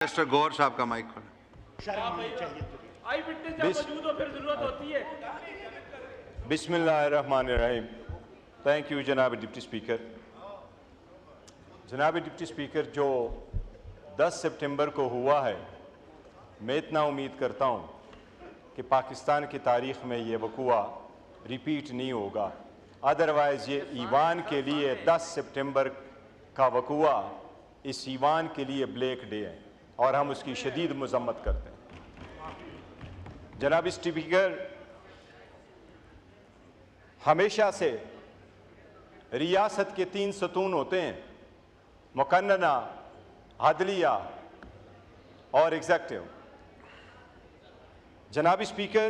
Mister गौर साहब का mic खोलें। आई विटनेस जब मौजूद हो फिर जरूरत होती है। बिस्मिल्लाहिर्रहमानिर्रहीम। थैंक यू जनाब डिप्टी स्पीकर। जनाब डिप्टी स्पीकर, जो 10 सितंबर को हुआ है, मैं इतना उम्मीद करता हूँ कि पाकिस्तान की तारीख़ में ये वक़ुआ रिपीट नहीं होगा। अदरवाइज़ ये ईवान के लिए 10 सितंबर का वक़ुआ इस ईवान के लिए ब्लैक डे है और हम उसकी शदीद मज़म्मत करते हैं। जनाब स्पीकर, हमेशा से रियासत के 3 सतून होते हैं, मुकन्नना, अदलिया और एग्जेक्टिव। जनाब स्पीकर,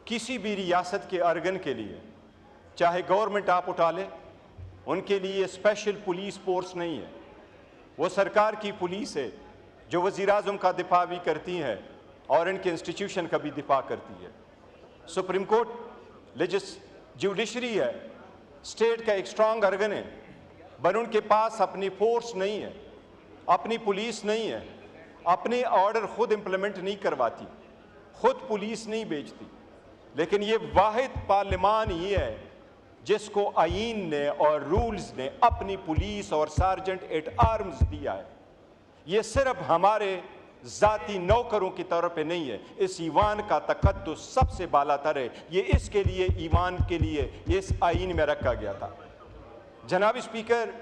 किसी भी रियासत के अर्गन के लिए, चाहे गवर्नमेंट आप उठा लें, उनके लिए स्पेशल पुलिस फोर्स नहीं है। वो सरकार की पुलिस है जो वज़ीर-ए-आज़म का दिफा भी करती है और इनके इंस्टीट्यूशन का भी दिफा करती है। सुप्रीम कोर्ट जुडिशरी है, स्टेट का एक स्ट्रांग अर्गन है, पर उनके पास अपनी फोर्स नहीं है, अपनी पुलिस नहीं है, अपने ऑर्डर खुद इम्प्लीमेंट नहीं करवाती, खुद पुलिस नहीं भेजती। लेकिन ये वाहिद पार्लियामान ही है जिसको आईन ने और रूल्स ने अपनी पुलिस और सार्जेंट एट आर्म्स दिया है। ये सिर्फ हमारे ज़ाती नौकरों की तरफ पे नहीं है, इस ईवान का तकद्दुस सबसे बालातर है। ये इसके लिए, ईवान के लिए ये इस आईन में रखा गया था। जनाब स्पीकर,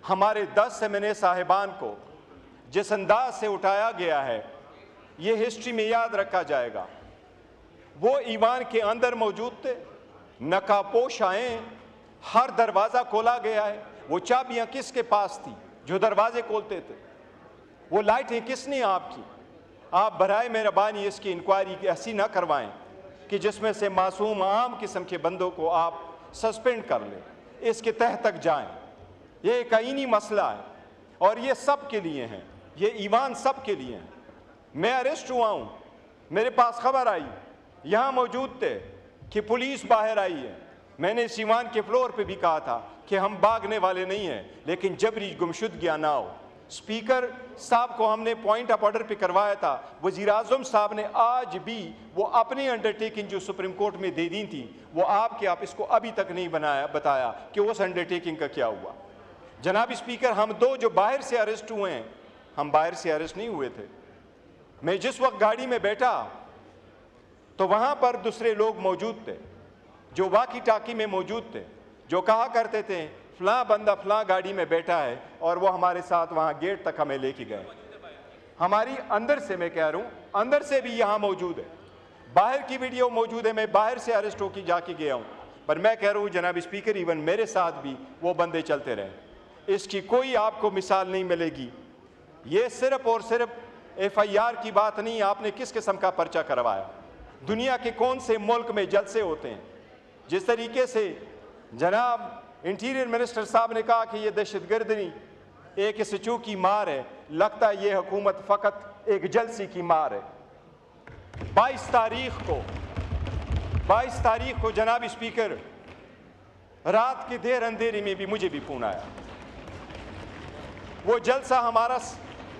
हमारे 10 एमएनए साहिबान को जिस अंदाज से उठाया गया है, ये हिस्ट्री में याद रखा जाएगा। वो ईवान के अंदर मौजूद थे, नकाबपोश आए, हर दरवाज़ा खोला गया है। वो चाबियाँ किसके पास थी जो दरवाजे खोलते थे? वो लाइटें किसने आपकी? आप बराए मेहरबानी इसकी इंक्वायरी ऐसी ना करवाएं कि जिसमें से मासूम आम किस्म के बंदों को आप सस्पेंड कर लें, इसके तह तक जाएं। ये एक आईनी मसला है और ये सब के लिए हैं, ये ईवान सब के लिए हैं। मैं अरेस्ट हुआ हूँ, मेरे पास खबर आई, यहाँ मौजूद थे कि पुलिस बाहर आई है। मैंने इस ईवान के फ्लोर पे भी कहा था कि हम भागने वाले नहीं हैं, लेकिन जबरी गुमशुदगियाँ ना हो। स्पीकर साहब को हमने पॉइंट ऑफ ऑर्डर पे करवाया था। वज़ीर-ए-आज़म साहब ने आज भी वो अपनी अंडरटेकिंग जो सुप्रीम कोर्ट में दे दी थी, वो आप इसको अभी तक नहीं बताया कि उस अंडरटेकिंग का क्या हुआ। जनाब स्पीकर, हम 2 जो बाहर से अरेस्ट हुए हैं, हम बाहर से अरेस्ट नहीं हुए थे। मैं जिस वक्त गाड़ी में बैठा तो वहाँ पर दूसरे लोग मौजूद थे जो वाकी टाकी में मौजूद थे, जो कहा करते थे फलां बंदा फलां गाड़ी में बैठा है, और वो हमारे साथ वहाँ गेट तक हमें लेके गए। हमारी अंदर से, मैं कह रहा हूँ, अंदर से भी यहाँ मौजूद है, बाहर की वीडियो मौजूद है। मैं बाहर से अरेस्ट होकर जाके गया हूँ, पर मैं कह रहा हूँ जनाब स्पीकर, इवन मेरे साथ भी वो बंदे चलते रहे। इसकी कोई आपको मिसाल नहीं मिलेगी। ये सिर्फ और सिर्फ FIR की बात नहीं, आपने किस किस्म का पर्चा करवाया, दुनिया के कौन से मुल्क में जलसे होते हैं। जिस तरीके से जनाब इंटीरियर मिनिस्टर साहब ने कहा कि ये दहशतगर्दी एक सचू की मार है, लगता है ये हुकूमत फ़कत एक जलसी की मार है। 22 तारीख को जनाब स्पीकर, रात के देर अंधेरे में भी मुझे भी फोन आया। वो जलसा हमारा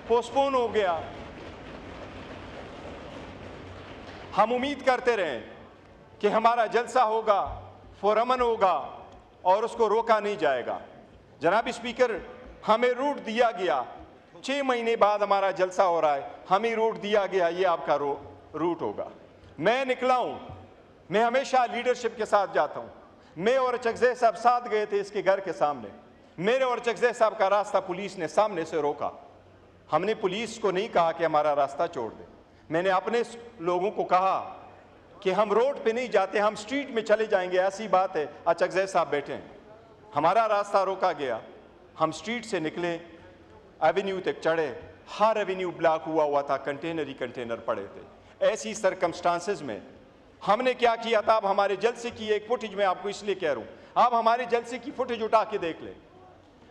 पोस्टपोन हो गया। हम उम्मीद करते रहे कि हमारा जलसा होगा, पुरअमन होगा और उसको रोका नहीं जाएगा। जनाब स्पीकर, हमें रूट दिया गया, 6 महीने बाद हमारा जलसा हो रहा है, हमें रूट दिया गया, ये आपका रूट होगा। मैं निकला हूँ, मैं हमेशा लीडरशिप के साथ जाता हूँ। मैं और चकज़ई साहब साथ गए थे इसके घर के सामने। मेरे और चकज़ई साहब का रास्ता पुलिस ने सामने से रोका। हमने पुलिस को नहीं कहा कि हमारा रास्ता छोड़ दे। मैंने अपने लोगों को कहा कि हम रोड पे नहीं जाते, हम स्ट्रीट में चले जाएंगे, ऐसी बात है। चकज़ई साहब बैठे हैं, हमारा रास्ता रोका गया, हम स्ट्रीट से निकले, एवेन्यू तक चढ़े, हर एवेन्यू ब्लॉक हुआ था, कंटेनर ही कंटेनर पड़े थे। ऐसी सरकमस्टांसेस में हमने क्या किया था, अब हमारे जलसे की एक फुटेज मैं आपको इसलिए कह रहा हूँ, आप हमारे जलसे की फुटेज उठा के देख लें।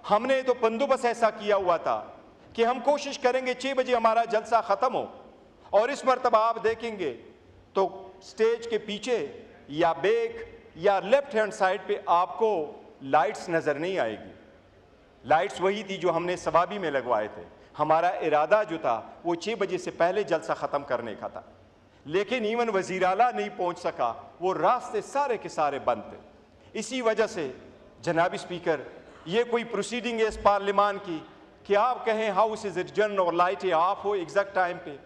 हमने तो बंदोबस्त ऐसा किया हुआ था कि हम कोशिश करेंगे 6 बजे हमारा जलसा ख़त्म हो, और इस मरतबा आप देखेंगे तो स्टेज के पीछे या बैक या लेफ्ट हैंड साइड पे आपको लाइट्स नज़र नहीं आएगी। लाइट्स वही थी जो हमने सवाबी में लगवाए थे। हमारा इरादा जो था वो 6 बजे से पहले जलसा ख़त्म करने का था, लेकिन इवन वज़ीर आला नहीं पहुँच सका, वो रास्ते सारे के सारे बंद थे। इसी वजह से जनाब स्पीकर, ये कोई प्रोसीडिंग है इस पार्लियामान की कि आप कहें हाउस इज एडजर्न और लाइटें ऑफ हो एग्जैक्ट टाइम पे?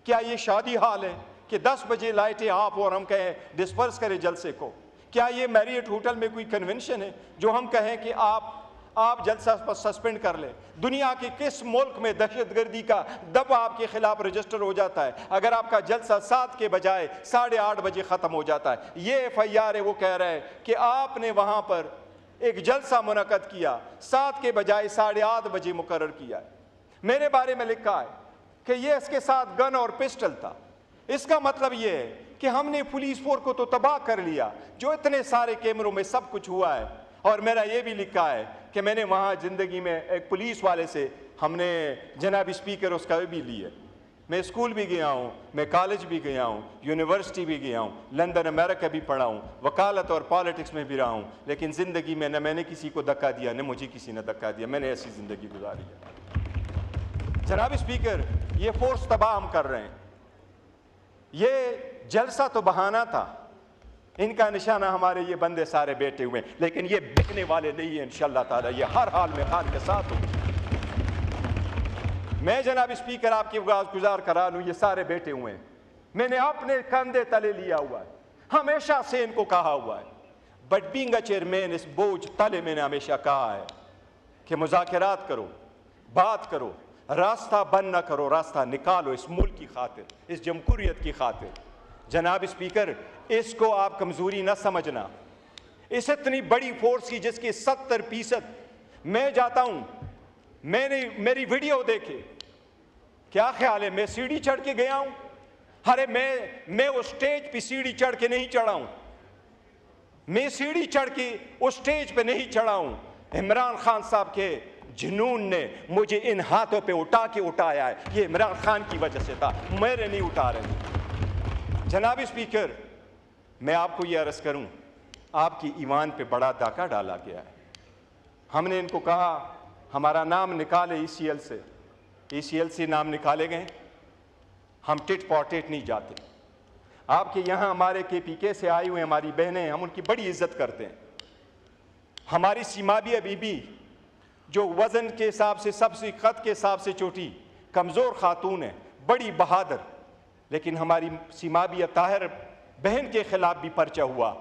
क्या ये शादी हाल है कि 10 बजे लाइटें ऑफ हो और हम कहें डिस्पर्स करें जलसे को? क्या ये मैरियट होटल में कोई कन्वेंशन है जो हम कहें कि आप जलसा सस्पेंड कर लें? दुनिया के किस मुल्क में दहशतगर्दी का दवा आपके खिलाफ रजिस्टर हो जाता है अगर आपका जलसा 7 के बजाय 8:30 बजे ख़त्म हो जाता है? ये FIR है, वो कह रहा है कि आपने वहाँ पर एक जलसा मुनक़द किया, 7 के बजाय 8:30 बजे मुकर्रर किया है। मेरे बारे में लिखा है कि ये इसके साथ गन और पिस्टल था। इसका मतलब ये है कि हमने पुलिस फोर्स को तो तबाह कर लिया, जो इतने सारे कैमरों में सब कुछ हुआ है। और मेरा ये भी लिखा है कि मैंने वहाँ ज़िंदगी में एक पुलिस वाले से हमने जनाब स्पीकर उसका भी ली है। मैं स्कूल भी गया हूँ, मैं कॉलेज भी गया हूँ, यूनिवर्सिटी भी गया हूँ, लंदन अमेरिका भी पढ़ा हूँ, वकालत और पॉलिटिक्स में भी रहा हूँ, लेकिन ज़िंदगी में न मैंने किसी को धक्का दिया न मुझे किसी ने धक्का दिया। मैंने ऐसी ज़िंदगी गुजारी है। जनाब स्पीकर, ये फोर्स तबाह हम कर रहे हैं। ये जलसा तो बहाना था, इनका निशाना हमारे ये बंदे सारे बैठे हुए हैं, लेकिन ये बिकने वाले नहीं है इंशाअल्लाह ताला। ये हर हाल में खान के साथ हो। मैं जनाब स्पीकर आपकी गुजार करा लूँ, ये सारे बैठे हुए हैं, मैंने अपने कंधे तले लिया हुआ है, हमेशा से इनको कहा हुआ है। बट बीइंग अ चेयरमैन, इस बोझ तले मैंने हमेशा कहा है कि मुज़ाकरात करो, बात करो, रास्ता बंद ना करो, रास्ता निकालो इस मुल्क की खातिर, इस जमहूरियत की खातिर। जनाब स्पीकर, इसको आप कमज़ोरी ना समझना। इस इतनी बड़ी फोर्स की जिसके 70% मैं जाता हूँ, मैंने मेरी वीडियो देखे, क्या ख्याल है मैं सीढ़ी चढ़ के गया हूँ? अरे मैं उस स्टेज पे सीढ़ी चढ़ के नहीं चढ़ा हूँ, मैं सीढ़ी चढ़ के उस स्टेज पे नहीं चढ़ा हूँ। इमरान खान साहब के जुनून ने मुझे इन हाथों पे उठाया है, ये इमरान खान की वजह से था, मेरे नहीं उठा रहे। जनाब स्पीकर, मैं आपको ये अर्ज़ करूं, आपकी ईमान पे बड़ा डाका डाला गया है। हमने इनको कहा हमारा नाम निकाले ECL से, ECL से नाम निकाले गए। हम टिट फॉर टेट नहीं जाते। आपके यहाँ हमारे KPK से आई हुए हमारी बहनें, हम उनकी बड़ी इज्जत करते हैं। हमारी सीमाबिया बीबी जो वज़न के हिसाब से सबसे ख़त के हिसाब से छोटी कमज़ोर खातून है, बड़ी बहादुर, लेकिन हमारी सीमाबिया ताहिर बहन के ख़िलाफ़ भी पर्चा हुआ।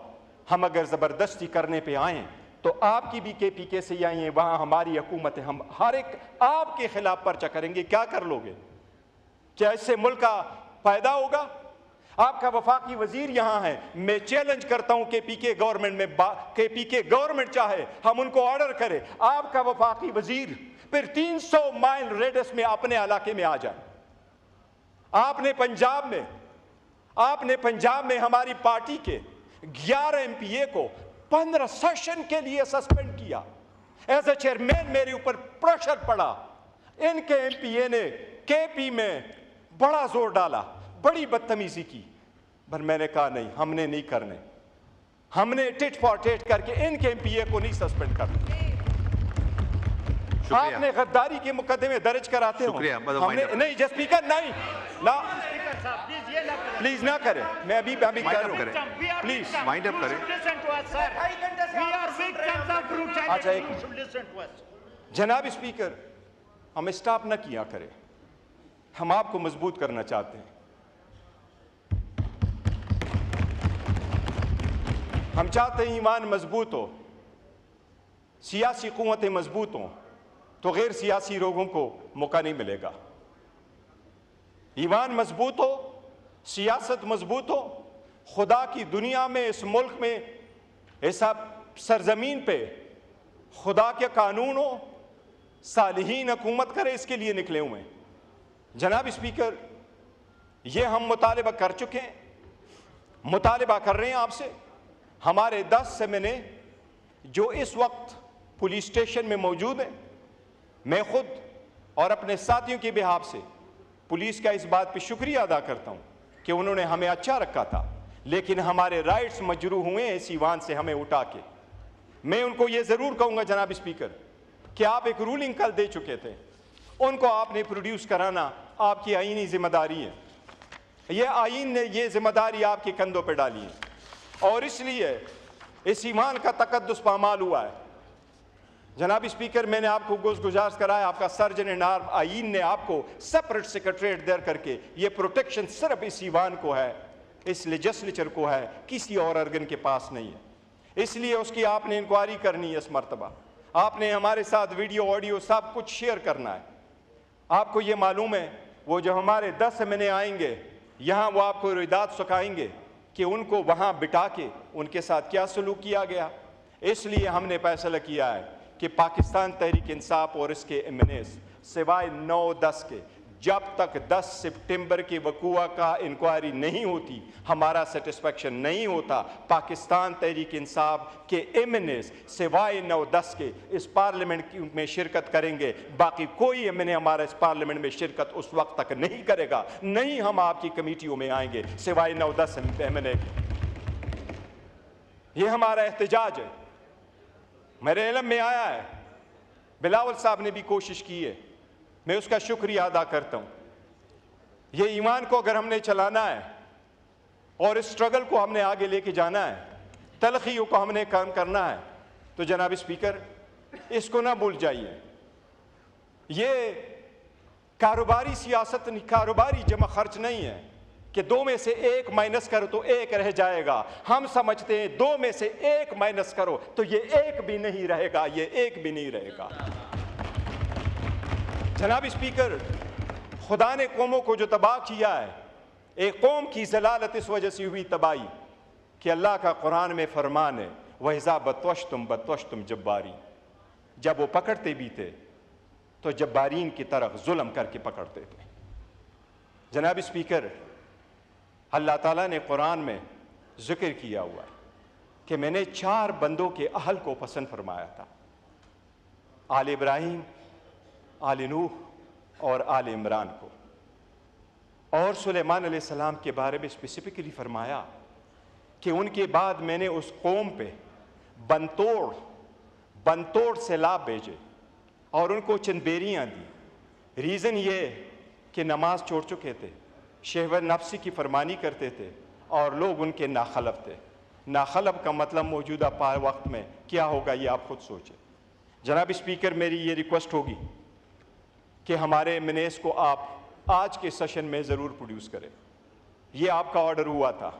हम अगर ज़बरदस्ती करने पे आएँ तो आपकी भी KPK से आई हैं, वहाँ हमारी हुकूमत है, हम हर एक आपके ख़िलाफ़ पर्चा करेंगे। क्या कर लोगे? क्या इससे मुल्क का फ़ायदा होगा? आपका वफाकी वजीर यहाँ है, मैं चैलेंज करता हूँ KPK गवर्नमेंट में, KPK गवर्नमेंट चाहे हम उनको ऑर्डर करें, आपका वफाकी वजीर फिर 300 माइल रेडियस में अपने इलाके में आ जाए। आपने पंजाब में हमारी पार्टी के 11 MPA को 15 सेशन के लिए सस्पेंड किया। एज ए चेयरमैन मेरे ऊपर प्रेशर पड़ा, इनके MPA ने KP में बड़ा जोर डाला, बड़ी बदतमीजी की, पर मैंने कहा नहीं, हमने नहीं करने, हमने टिट फॉर टेट करके इनके MPA को नहीं सस्पेंड करना। आपने गद्दारी के मुकदमे दर्ज कराते हो, हमने नहीं। जस्ट स्पीकर नहीं ना, प्लीज ना करें, मैं अभी कर रहा हूं, प्लीज वाइंड अप करें। अच्छा जनाब स्पीकर, हम स्टॉप ना किया करें, हम आपको मजबूत करना चाहते हैं। हम चाहते हैं ईमान मजबूत हो, सियासी कुव्वतें मजबूत हों, तो गैर सियासी लोगों को मौका नहीं मिलेगा। ईमान मजबूत हो, सियासत मजबूत हो, खुदा की दुनिया में, इस मुल्क में, ऐसा सरजमीन पे खुदा के कानून हो, सालिहीन हुकूमत करे, इसके लिए निकले हुए हैं। जनाब स्पीकर, ये हम मुतालिबा कर चुके हैं, मुतालिबा कर रहे हैं आपसे। हमारे 10 सेमिने जो इस वक्त पुलिस स्टेशन में मौजूद हैं, मैं खुद और अपने साथियों के बिहाफ से पुलिस का इस बात पे शुक्रिया अदा करता हूं कि उन्होंने हमें अच्छा रखा था, लेकिन हमारे राइट्स मजरू हुए हैं इस ईवान से हमें उठा के। मैं उनको ये ज़रूर कहूँगा जनाब स्पीकर कि आप एक रूलिंग कल दे चुके थे उनको आपने प्रोड्यूस कराना आपकी आईनी जिम्मेदारी है। ये आईन ने ये जिम्मेदारी आपके कंधों पर डाली है और इसलिए इस ईमान का तकद्दुस पामाल हुआ है। जनाब स्पीकर, मैंने आपको गुजारिश कराया, आपका सर्जन एंड आर्म आईन ने आपको सेपरेट सेक्रेटरीट देर करके ये प्रोटेक्शन सिर्फ इस ईवान को है, इस लेजिस्लेचर को है, किसी और अर्गन के पास नहीं है। इसलिए उसकी आपने इंक्वायरी करनी है। इस मरतबा आपने हमारे साथ वीडियो ऑडियो सब कुछ शेयर करना है। आपको ये मालूम है वो जो हमारे 10 एमएनए आएंगे यहाँ, वो आपको रिदात सुखाएंगे कि उनको वहाँ बिठा के उनके साथ क्या सलूक किया गया। इसलिए हमने फैसला किया है कि पाकिस्तान तहरीक इंसाफ और इसके एमएनएस सिवाय 9-10 के जब तक 10 सितंबर के वक़ूआ का इंक्वायरी नहीं होती हमारा सेटिस्फेक्शन नहीं होता। पाकिस्तान तहरीक इंसाफ के एमएनएस सिवाय 9-10 के इस पार्लियामेंट में शिरकत करेंगे। बाकी कोई एमएनए हमारा इस पार्लियामेंट में शिरकत उस वक्त तक नहीं करेगा, नहीं हम आपकी कमेटियों में आएंगे सिवाय 9-10 एमएनए के। ये हमारा एहतजाज है। मेरे इल्म में आया है, बिलावल साहब ने भी कोशिश की है, मैं उसका शुक्रिया अदा करता हूँ। ये ईमान को अगर हमने चलाना है और इस स्ट्रगल को हमने आगे लेके जाना है, तलखियों को हमने काम करना है, तो जनाब स्पीकर इसको ना भूल जाइए। ये कारोबारी सियासत, कारोबारी जमा खर्च नहीं है कि 2 में से 1 माइनस करो तो 1 रह जाएगा। हम समझते हैं 2 में से 1 माइनस करो तो ये 1 भी नहीं रहेगा, ये 1 भी नहीं रहेगा। जनाब स्पीकर, खुदा ने कौमों को जो तबाह किया है, एक कौम की जलालत इस वजह से हुई तबाही कि अल्लाह का कुरान में फरमान है, वहिज़ा बतवश्तुम जब्बारी, जब वो पकड़ते भी थे तो जब्बारीन की तरफ जुल्म करके पकड़ते थे। जनाब स्पीकर, अल्लाह ताला ने कुरान में जिक्र किया हुआ है कि मैंने 4 बंदों के अहल को पसंद फरमाया था, आल इब्राहिम, आल नूह और आल इमरान को। और सुलेमान अलैहिस्सलाम के बारे में स्पेसिफिकली फरमाया कि उनके बाद मैंने उस कौम पे बनतोड़ सैलाब भेजे और उनको चंद बेरियाँ दी। रीज़न ये कि नमाज छोड़ चुके थे, शहवत नफ्सी की फरमानी करते थे और लोग उनके नाखलफ थे। नाखलफ का मतलब मौजूदा वक्त में क्या होगा ये आप खुद सोचें। जनाब स्पीकर, मेरी ये रिक्वेस्ट होगी कि हमारे एमएनएस को आप आज के सेशन में ज़रूर प्रोड्यूस करें। ये आपका ऑर्डर हुआ था,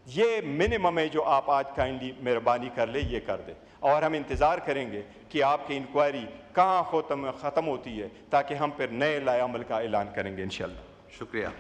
ये मिनिमम है जो आप आज काइंडली मेहरबानी कर ले, ये कर दें। और हम इंतज़ार करेंगे कि आपकी इंक्वायरी कहाँ ख़त्म होती है ताकि हम फिर नए लाए अमल का ऐलान करेंगे इंशाअल्लाह। शुक्रिया।